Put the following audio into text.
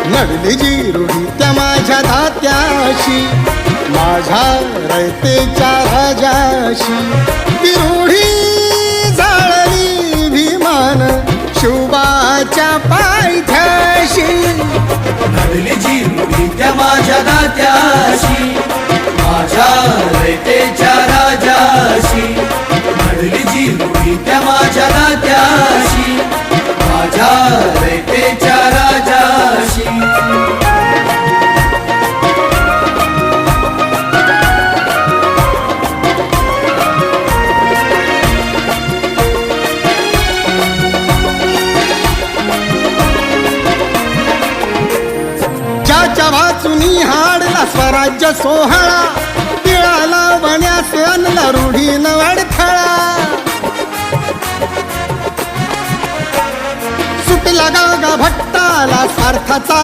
नडली जी रूढी त्या माझ्या दात्याशी, माझ्या रयतेच्या राजाशी. ती रूढी जाळली भीमान शिवबाच्या पायथ्याशी. नडली जी रूढी त्या माझ्या दात्याशी, माझ्या रयतेच्या राजाशी. नडली जी रूढी त्या माझ्या दात्याशी, माझ्या रयतेच्या राजाशी. ज्याच्या वाचुनी हाडला स्वराज्य सोहळा, तिळाला वण्यास आणला रूढीनं अडथळा. सुटला गागा भट्टाला सार्थाचा